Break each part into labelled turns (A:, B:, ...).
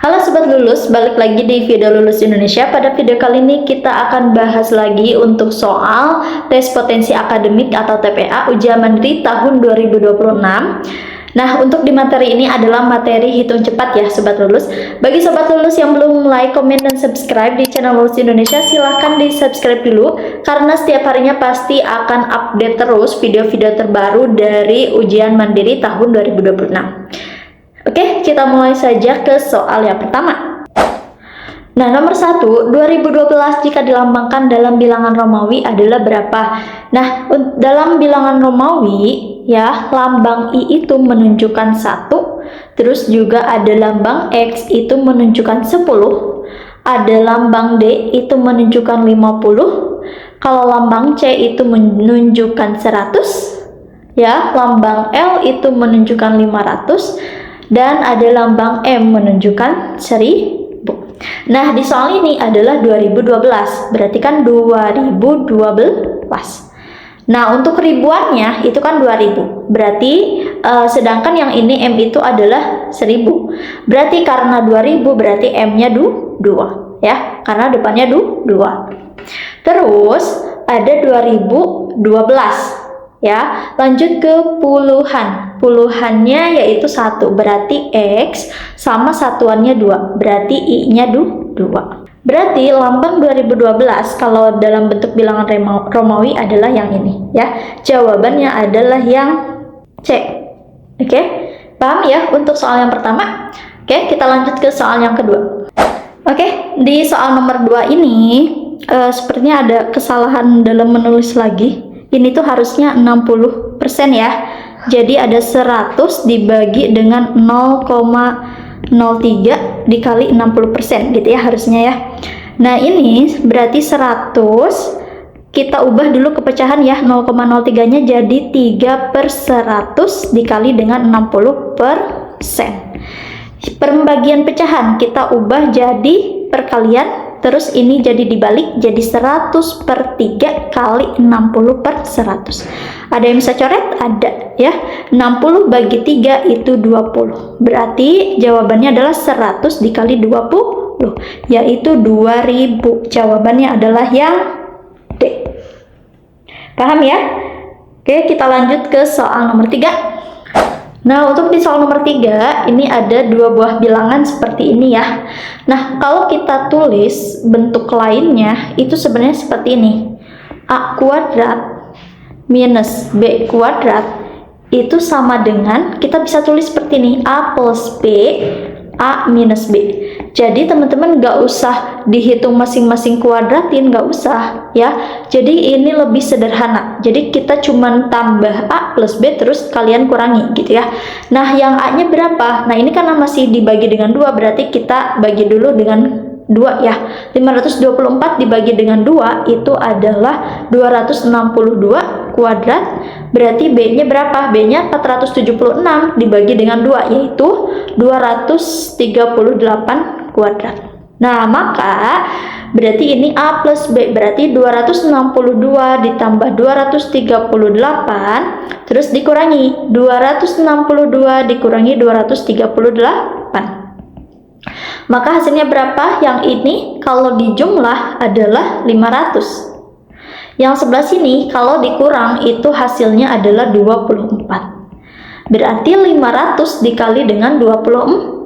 A: Halo Sobat Lulus, balik lagi di video Lulus Indonesia. Pada video kali ini kita akan bahas lagi untuk soal tes potensi akademik atau TPA ujian mandiri tahun 2026. Nah, untuk di materi ini adalah materi hitung cepat ya Sobat Lulus. Bagi Sobat Lulus yang belum like, komen, dan subscribe di channel Lulus Indonesia, silahkan di subscribe dulu, karena setiap harinya pasti akan update terus video-video terbaru dari ujian mandiri tahun 2026. Oke, kita mulai saja ke soal yang pertama. Nah, nomor 1, 2012 jika dilambangkan dalam bilangan Romawi adalah berapa? Nah, dalam bilangan Romawi ya, lambang I itu menunjukkan 1, terus juga ada lambang X itu menunjukkan 10, ada lambang D itu menunjukkan 50, kalau lambang C itu menunjukkan 100, ya, lambang L itu menunjukkan 500, dan ada lambang M menunjukkan 1000. Nah, di soal ini adalah 2012, berarti kan 2012. Nah, untuk ribuannya itu kan 2000, berarti sedangkan yang ini M itu adalah 1000. Berarti karena 2000 berarti M-nya 2 ya, karena depannya 2. Terus ada 2012 ya, lanjut ke puluhan. Puluhannya yaitu 1, berarti X sama satuannya 2, berarti I-nya 2. Berarti lambang 2012 kalau dalam bentuk bilangan Romawi adalah yang ini ya. Jawabannya adalah yang C. Oke, paham ya untuk soal yang pertama? Oke, kita lanjut ke soal yang kedua. Oke, di soal nomor 2 ini sepertinya ada kesalahan dalam menulis lagi. Ini tuh harusnya 60% ya. Jadi ada 100 dibagi dengan 0,03 dikali 60% gitu ya harusnya ya. Nah, ini berarti 100 kita ubah dulu ke pecahan ya. 0,03 nya jadi 3/100 dikali dengan 60%. Pembagian pecahan kita ubah jadi perkalian. Terus ini jadi dibalik, jadi 100/3 kali 60/100. Ada yang bisa coret? Ada ya. 60 bagi 3 itu 20. Berarti jawabannya adalah 100 dikali 20, yaitu 2000. Jawabannya adalah yang D. Paham ya? Oke, kita lanjut ke soal nomor 3. Nah, untuk di soal nomor 3, ini ada 2 buah bilangan seperti ini ya. Nah, kalau kita tulis bentuk lainnya, itu sebenarnya seperti ini. A kuadrat minus B kuadrat, itu sama dengan, kita bisa tulis seperti ini, A plus B, A minus B. Jadi teman-teman nggak usah dihitung masing-masing kuadratin, nggak usah ya. Jadi ini lebih sederhana. Jadi kita cuman tambah A plus B terus kalian kurangi gitu ya. Nah, yang A nya berapa? Nah, ini karena masih dibagi dengan 2, berarti kita bagi dulu dengan 2 ya. 524 dibagi dengan 2 itu adalah 262 kuadrat. Berarti B nya berapa? B nya 476 dibagi dengan 2, yaitu 238 kuadrat. Nah, maka berarti ini A plus B, berarti 262 ditambah 238 terus dikurangi 262 dikurangi 238. Maka hasilnya berapa? Yang ini kalau dijumlah adalah 500. Yang sebelah sini kalau dikurang itu hasilnya adalah 24. Berarti 500 dikali dengan 24.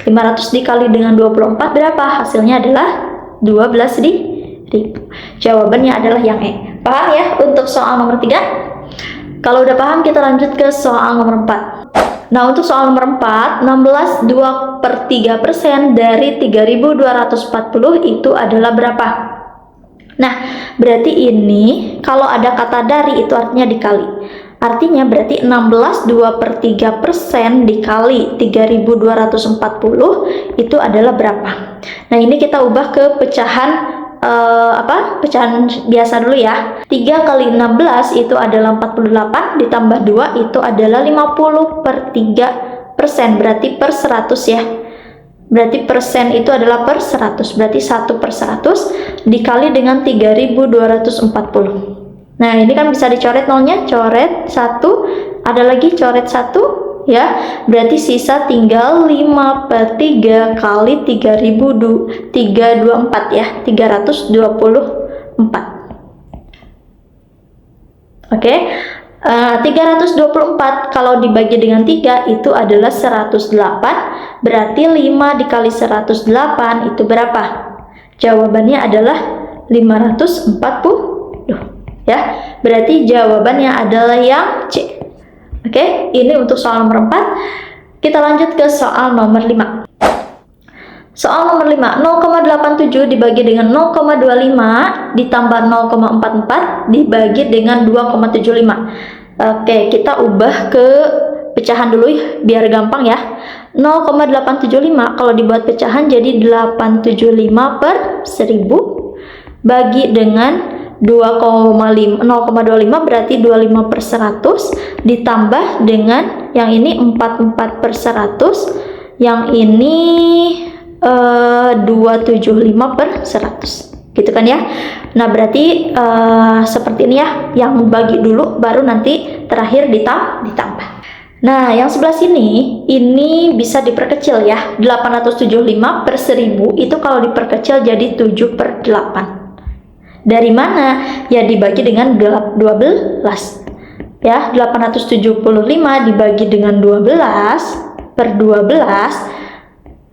A: 500 dikali dengan 24 berapa? Hasilnya adalah 12.000. Jawabannya adalah yang E. Paham ya untuk soal nomor 3? Kalau udah paham, kita lanjut ke soal nomor 4. Nah, untuk soal nomor 4, 16 2/3% dari 3240 itu adalah berapa? Nah, berarti ini kalau ada kata dari itu artinya dikali. Artinya berarti 16 2/3% dikali 3240 itu adalah berapa? Nah, ini kita ubah ke pecahan pecahan biasa dulu ya. 3 kali 16 itu adalah 48 ditambah 2 itu adalah 50/3%, berarti per 100 ya. Berarti persen itu adalah per 100, berarti 1/100 dikali dengan 3240. Nah, ini kan bisa dicoret nolnya, coret 1, ada lagi coret 1, ya. Berarti sisa tinggal 5/3 kali 324 ya, 324. Oke. 324 kalau dibagi dengan 3 itu adalah 108. Berarti 5 dikali 108 itu berapa? Jawabannya adalah 540 ya. Berarti jawabannya adalah yang C. Oke, ini untuk soal nomor 4. Kita lanjut ke soal nomor 5. Soal nomor 5, 0,87 dibagi dengan 0,25 ditambah 0,44 dibagi dengan 2,75. Oke, kita ubah ke pecahan dulu biar gampang ya. 0,875 kalau dibuat pecahan jadi 875/1000 bagi dengan 0,25 berarti 25/100 ditambah dengan yang ini 44/100, yang ini 275/100 gitu kan ya. Nah berarti seperti ini ya, yang bagi dulu baru nanti terakhir ditambah. Nah yang sebelah sini ini bisa diperkecil ya. 875/1000 itu kalau diperkecil jadi 7/8. Dari mana? Ya dibagi dengan 12 ya. 875 dibagi dengan 12/12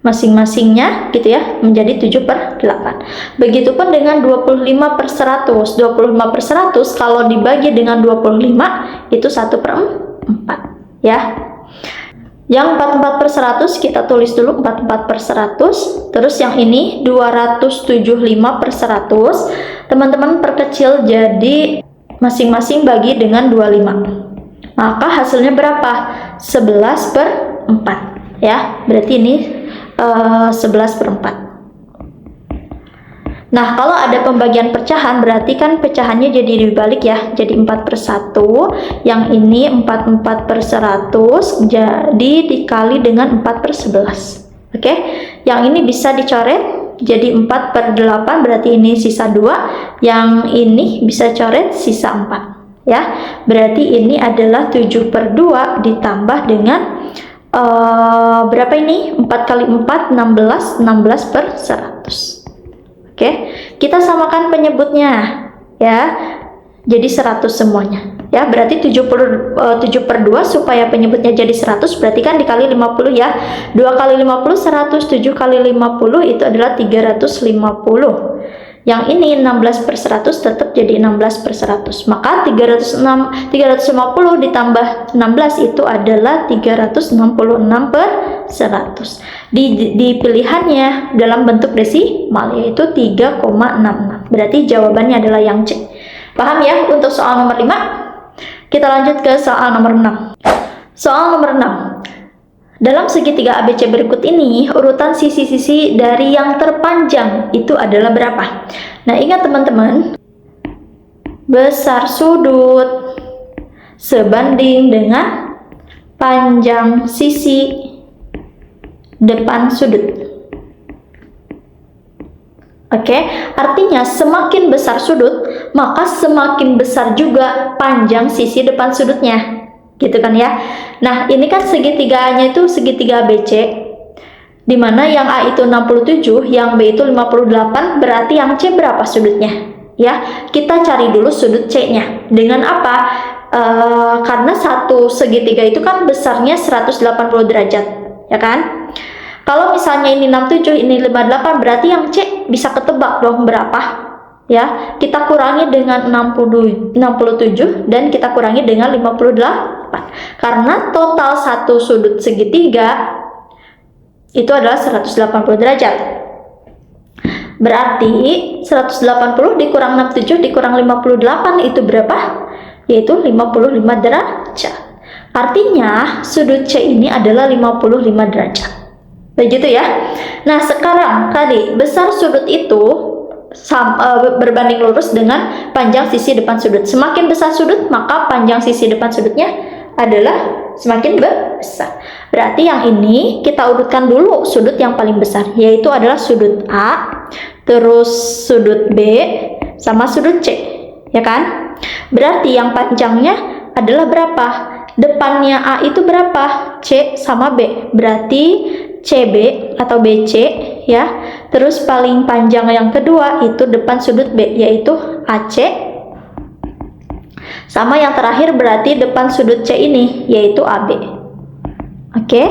A: masing-masingnya gitu ya, menjadi 7/8. Begitupun dengan 25/100. 25/100 kalau dibagi dengan 25 itu 1/4 ya. Yang 44/100 kita tulis dulu 44/100. Terus yang ini 275/100 teman-teman perkecil jadi masing-masing bagi dengan 25. Maka hasilnya berapa? 11/4 ya. Berarti ini 11/4. Nah kalau ada pembagian pecahan berarti kan pecahannya jadi dibalik ya, jadi 4/1. Yang ini 44/100 jadi dikali dengan 4/11. Oke, yang ini bisa dicoret jadi 4/8 berarti ini sisa 2. Yang ini bisa coret sisa 4 ya. Berarti ini adalah 7/2 ditambah dengan berapa ini? 4 kali 4 16, 16/100. Oke, kita samakan penyebutnya ya. Jadi 100 semuanya ya. Berarti 7/2 supaya penyebutnya jadi 100 berarti kan dikali 50 ya. 2 kali 50 100, 7 kali 50 itu adalah 350. Yang ini 16/100 tetap jadi 16/100. Maka 350 ditambah 16 itu adalah 366/100. Di pilihannya dalam bentuk desimal yaitu 3,66. Berarti jawabannya adalah yang C. Paham ya untuk soal nomor 5? Kita lanjut ke soal nomor 6. Soal nomor 6. Dalam segitiga ABC berikut ini, urutan sisi-sisi dari yang terpanjang itu adalah berapa? Nah, ingat teman-teman, besar sudut sebanding dengan panjang sisi depan sudut. Oke, artinya semakin besar sudut, maka semakin besar juga panjang sisi depan sudutnya. Gitu kan ya. Nah, ini kan segitiganya itu segitiga ABC, dimana yang A itu 67, yang B itu 58, berarti yang C berapa sudutnya? Ya, kita cari dulu sudut C-nya. Dengan apa? Karena satu segitiga itu kan besarnya 180 derajat, ya kan? Kalau misalnya ini 67, ini 58, berarti yang C bisa ketebak dong berapa? Ya, kita kurangi dengan 67 dan kita kurangi dengan 58. Karena total satu sudut segitiga itu adalah 180 derajat. Berarti 180 dikurang 67 dikurang 58 itu berapa? Yaitu 55 derajat. Artinya sudut C ini adalah 55 derajat. Begitu ya. Nah, sekarang tadi besar sudut itu berbanding lurus dengan panjang sisi depan sudut. Semakin besar sudut, maka panjang sisi depan sudutnya adalah semakin besar. Berarti yang ini kita urutkan dulu sudut yang paling besar, yaitu adalah sudut A, terus sudut B, sama sudut C, ya kan? Berarti yang panjangnya adalah berapa? depannya A itu berapa? C sama B. Berarti CB atau BC ya. Terus paling panjang yang kedua itu depan sudut B, yaitu AC. Sama yang terakhir berarti depan sudut C ini, yaitu AB. Oke.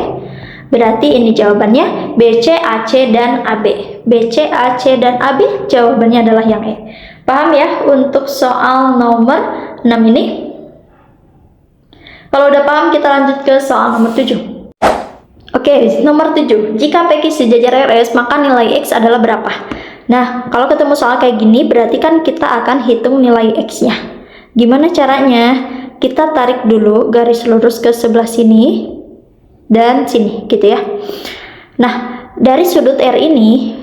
A: Berarti ini jawabannya BC, AC, dan AB. BC, AC, dan AB jawabannya adalah yang E. Paham ya untuk soal nomor 6 ini? Kalau udah paham, kita lanjut ke soal nomor 7. Oke, nomor 7. Jika PQ sejajar RS, maka nilai X adalah berapa? Nah, kalau ketemu soal kayak gini, berarti kan kita akan hitung nilai X-nya. Gimana caranya? Kita tarik dulu garis lurus ke sebelah sini dan sini gitu ya. Nah, dari sudut R ini,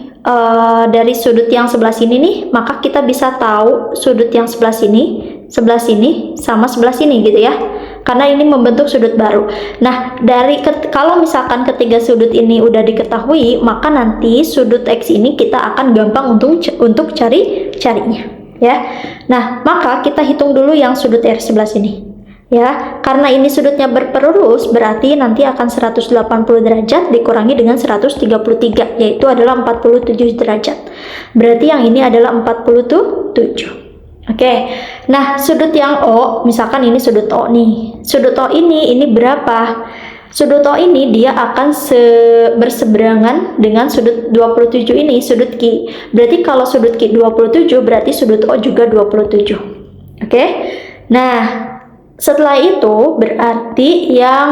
A: dari sudut yang sebelah sini nih, maka kita bisa tahu sudut yang sebelah sini, sama sebelah sini gitu ya. Karena ini membentuk sudut baru. Nah, kalau misalkan ketiga sudut ini udah diketahui, maka nanti sudut X ini kita akan gampang untuk carinya ya. Nah, maka kita hitung dulu yang sudut R sebelah sini. Ya, karena ini sudutnya berperlurus, berarti nanti akan 180 derajat dikurangi dengan 133, yaitu adalah 47 derajat. Berarti yang ini adalah 47. Oke, nah sudut yang O, misalkan ini sudut O nih. Sudut O ini berapa? Sudut O ini dia akan berseberangan dengan sudut 27 ini, sudut Q. Berarti kalau sudut Q 27, berarti sudut O juga 27. Oke, nah setelah itu berarti yang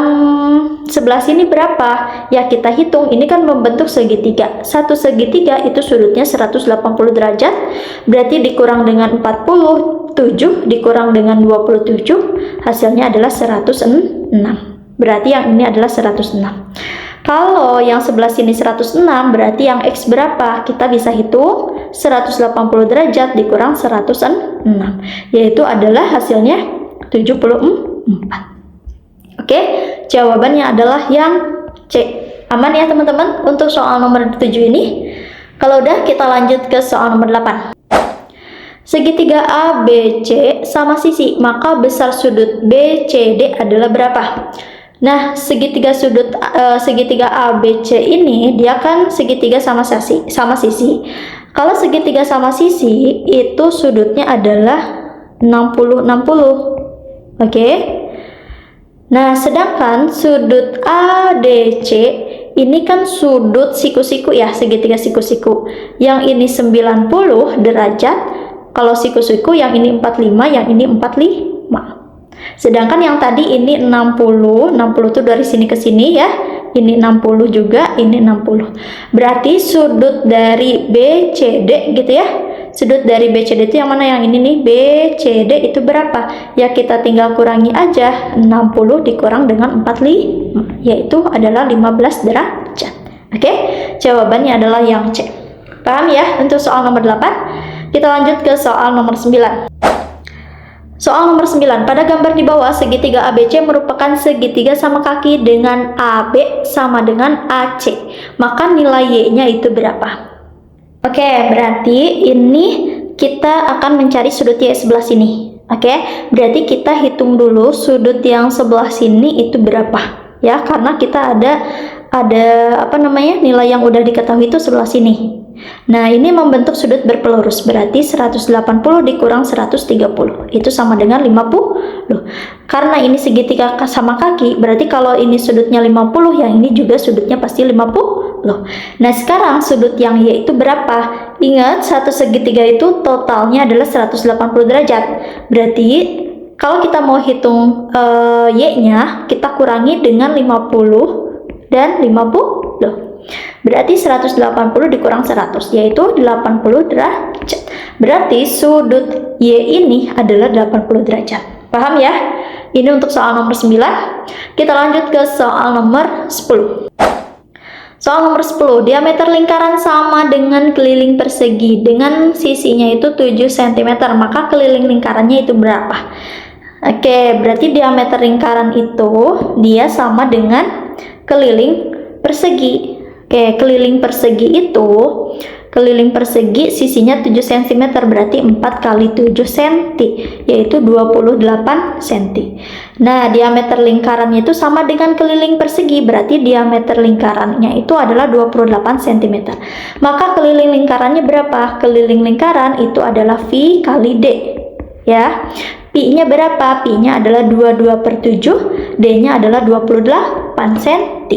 A: sebelah sini berapa? Ya kita hitung, ini kan membentuk segitiga. Satu segitiga itu sudutnya 180 derajat. Berarti dikurang dengan 47 dikurang dengan 27, hasilnya adalah 106. Berarti yang ini adalah 106. Kalau yang sebelah sini 106, berarti yang X berapa? Kita bisa hitung 180 derajat dikurang 106, yaitu adalah hasilnya 74. Oke, jawabannya adalah yang C. Aman ya teman-teman untuk soal nomor 7 ini? Kalau udah, kita lanjut ke soal nomor 8. Segitiga ABC sama sisi, maka besar sudut BCD adalah berapa? Nah, segitiga ABC ini dia kan segitiga sama sisi. Kalau segitiga sama sisi itu sudutnya adalah 60-60. Oke. Nah, sedangkan sudut ADC ini kan sudut siku-siku ya, segitiga siku-siku. Yang ini 90 derajat, kalau siku-siku yang ini 45, yang ini 45. Sedangkan yang tadi ini 60 tuh dari sini ke sini ya. Ini 60 juga, ini 60. Berarti sudut dari BCD gitu ya. Sudut dari BCD itu yang mana? Yang ini nih, BCD itu berapa? Ya kita tinggal kurangi aja, 60 dikurang dengan 45, yaitu adalah 15 derajat. Oke, jawabannya adalah yang C. Paham ya untuk soal nomor 8? Kita lanjut ke soal nomor 9. Soal nomor 9, pada gambar di bawah segitiga ABC merupakan segitiga sama kaki dengan AB sama dengan AC. Maka nilai Y-nya itu berapa? Oke, berarti ini kita akan mencari sudut Y sebelah sini. Oke, berarti kita hitung dulu sudut yang sebelah sini itu berapa ya, karena kita ada nilai yang udah diketahui itu sebelah sini. Nah, ini membentuk sudut berpelurus, berarti 180 dikurang 130 itu sama dengan 50. Karena ini segitiga sama kaki, berarti kalau ini sudutnya 50, yang ini juga sudutnya pasti 50. Nah, sekarang sudut yang Y itu berapa? Ingat, satu segitiga itu totalnya adalah 180 derajat. Berarti kalau kita mau hitung Y-nya, kita kurangi dengan 50 dan 50. Berarti 180 dikurang 100, yaitu 80 derajat. Berarti sudut Y ini adalah 80 derajat. Paham ya? Ini untuk soal nomor 9. Kita lanjut ke soal nomor 10. Soal nomor 10, diameter lingkaran sama dengan keliling persegi dengan sisinya itu 7 cm, maka keliling lingkarannya itu berapa? Oke, berarti diameter lingkaran itu dia sama dengan keliling persegi. Oke, keliling persegi sisinya 7 cm, berarti 4 kali 7 cm, yaitu 28 cm. Nah, diameter lingkarannya itu sama dengan keliling persegi, berarti diameter lingkarannya itu adalah 28 cm. Maka keliling lingkarannya berapa? Keliling lingkaran itu adalah V kali D. Ya, Pi-nya berapa? Pi-nya adalah 22/7, D-nya adalah 28 cm.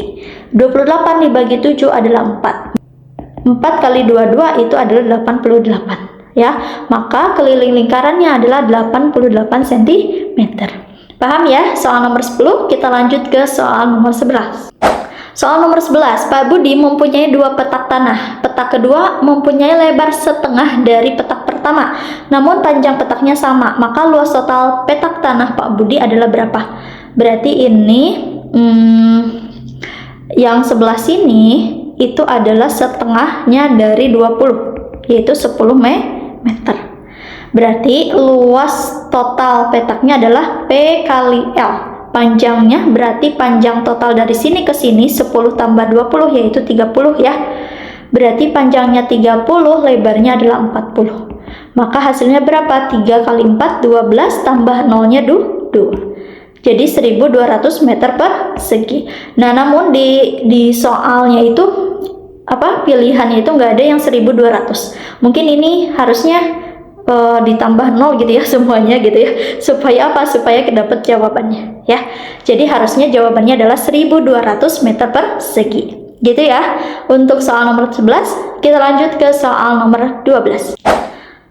A: 28 dibagi 7 adalah 4. 4 kali 22 itu adalah 88. Ya, maka keliling lingkarannya adalah 88 cm. Paham ya? Soal nomor 10, kita lanjut ke soal nomor 11. Soal nomor 11, Pak Budi mempunyai 2 petak tanah. Petak kedua mempunyai lebar setengah dari petak pertama, namun panjang petaknya sama. Maka luas total petak tanah Pak Budi adalah berapa? Berarti ini yang sebelah sini itu adalah setengahnya dari 20, yaitu 10 meter. Berarti luas total petaknya adalah P kali L. Panjangnya berarti panjang total dari sini ke sini 10 tambah 20 yaitu 30 ya. Berarti panjangnya 30, lebarnya adalah 40. Maka hasilnya berapa? 3 kali 4, 12 tambah 0-nya 2. Jadi 1200 meter persegi. Nah, namun di soalnya itu pilihannya itu nggak ada yang 1200. Mungkin ini harusnya ditambah 0 gitu ya semuanya gitu ya, supaya apa? Supaya dapat jawabannya ya. Jadi harusnya jawabannya adalah 1200 meter persegi gitu ya. Untuk soal nomor 11, kita lanjut ke soal nomor 12.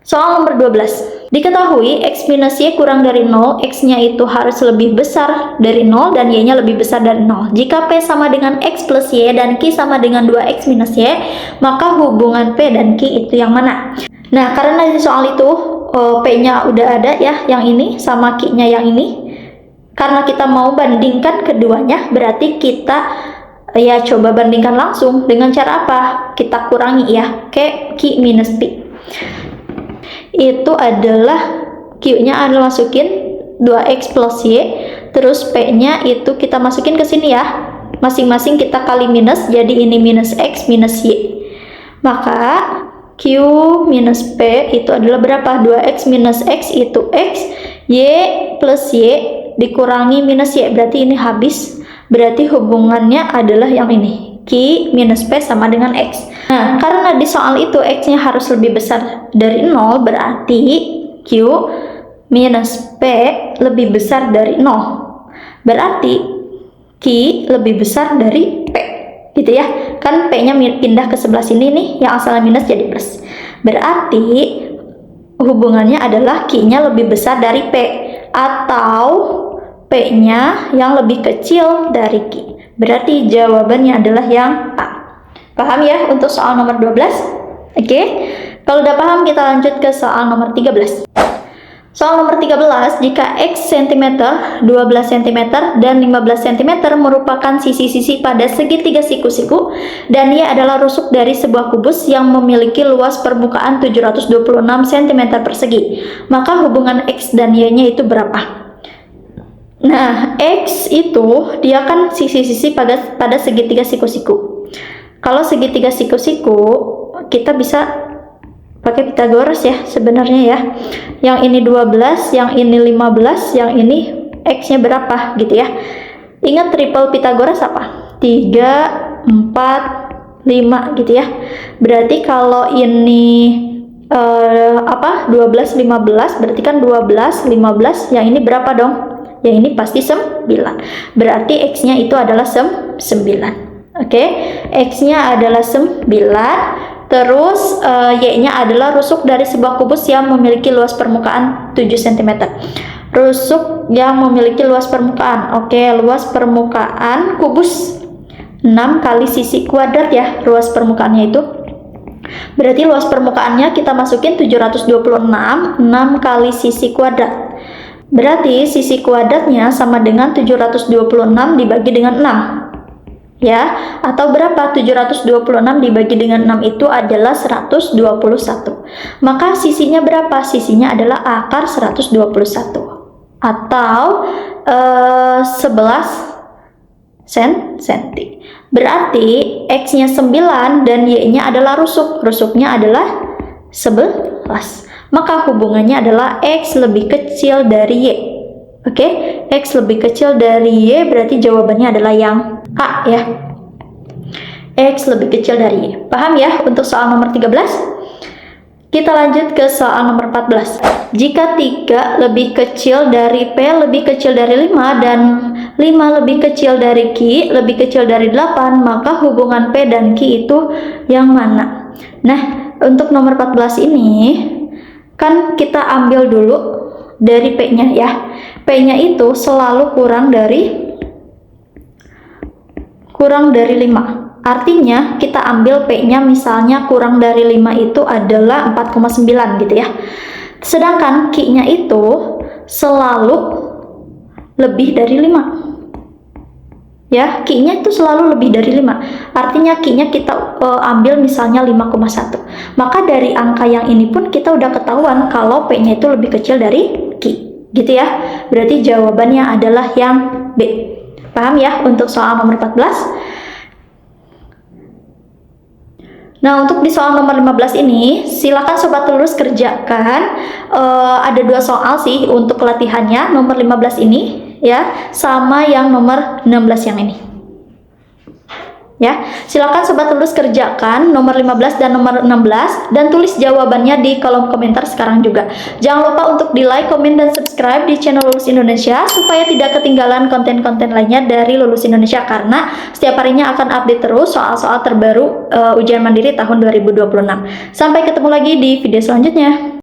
A: Soal nomor 12, diketahui X minus Y kurang dari 0, X-nya itu harus lebih besar dari 0 dan Y-nya lebih besar dari 0. Jika P sama dengan X plus Y dan Q sama dengan 2X minus Y, maka hubungan P dan Q itu yang mana? Nah, karena di soal itu P-nya udah ada ya, yang ini sama Q-nya yang ini. Karena kita mau bandingkan keduanya, berarti kita ya coba bandingkan langsung. Dengan cara apa? Kita kurangi ya, Q minus P. Itu adalah Q-nya adalah masukin 2X plus Y, terus P-nya itu kita masukin ke sini ya. Masing-masing kita kali minus, jadi ini minus X minus Y. Maka Q minus P itu adalah berapa? 2X minus X itu X, Y plus Y dikurangi minus Y, berarti ini habis. Berarti hubungannya adalah yang ini, Q minus P sama dengan X. Nah, karena di soal itu X-nya harus lebih besar dari 0, berarti Q minus P lebih besar dari 0. Berarti Q lebih besar dari P. Gitu ya, kan P-nya pindah ke sebelah sini nih, yang asalnya minus jadi plus. Berarti hubungannya adalah Q-nya lebih besar dari P, atau P-nya yang lebih kecil dari Q. Berarti jawabannya adalah yang A. Paham ya untuk soal nomor 12? Oke, kalau udah paham kita lanjut ke soal nomor 13. Soal nomor 13, jika X cm, 12 cm, dan 15 cm merupakan sisi-sisi pada segitiga siku-siku, dan Y adalah rusuk dari sebuah kubus yang memiliki luas permukaan 726 cm persegi, maka hubungan X dan Y-nya itu berapa? Nah, X itu dia kan sisi-sisi pada segitiga siku-siku. Kalau segitiga siku-siku, kita bisa pakai Pythagoras ya sebenarnya ya. Yang ini 12, yang ini 15, yang ini X-nya berapa gitu ya. Ingat triple Pythagoras apa? 3, 4, 5 gitu ya. Berarti kalau ini 12, 15, berarti kan 12, 15, yang ini berapa dong? Yang ini pasti 9. Berarti X-nya itu adalah 9. Oke, X-nya adalah 9. Terus Y-nya adalah rusuk dari sebuah kubus yang memiliki luas permukaan 7 cm. Rusuk yang memiliki luas permukaan. Oke, luas permukaan kubus 6 kali sisi kuadrat ya, luas permukaannya itu. Berarti luas permukaannya kita masukin 726, 6 kali sisi kuadrat. Berarti sisi kuadratnya sama dengan 726 dibagi dengan 6. Ya, atau berapa? 726 dibagi dengan 6 itu adalah 121. Maka sisinya berapa? Sisinya adalah akar 121 atau 11 cm. Berarti X-nya 9 dan Y-nya adalah rusuk. Rusuknya adalah 11. Maka hubungannya adalah X lebih kecil dari Y. Oke, X lebih kecil dari Y, berarti jawabannya adalah yang A ya. X lebih kecil dari Y. Paham ya untuk soal nomor 13? Kita lanjut ke soal nomor 14. Jika 3 lebih kecil dari P lebih kecil dari 5 dan 5 lebih kecil dari Q lebih kecil dari 8, maka hubungan P dan Q itu yang mana? Nah, untuk nomor 14 ini kan kita ambil dulu dari P-nya ya. P-nya itu selalu kurang dari 5. Artinya kita ambil P-nya misalnya kurang dari 5 itu adalah 4,9 gitu ya. Sedangkan Q-nya itu selalu lebih dari 5. Ya, Q-nya itu selalu lebih dari 5. Artinya Q-nya kita ambil misalnya 5,1. Maka dari angka yang ini pun kita udah ketahuan kalau P-nya itu lebih kecil dari Q. Gitu ya. Berarti jawabannya adalah yang B. Paham ya untuk soal nomor 14? Nah, untuk di soal nomor 15 ini, silakan Sobat Lulus kerjakan. Ada 2 soal sih untuk latihannya, nomor 15 ini ya, sama yang nomor 16 yang ini. Ya, silakan Sobat Lulus kerjakan nomor 15 dan nomor 16 dan tulis jawabannya di kolom komentar sekarang juga. Jangan lupa untuk di like, komen, dan subscribe di channel Lulus Indonesia supaya tidak ketinggalan konten-konten lainnya dari Lulus Indonesia, karena setiap harinya akan update terus soal-soal terbaru ujian mandiri tahun 2026. Sampai ketemu lagi di video selanjutnya.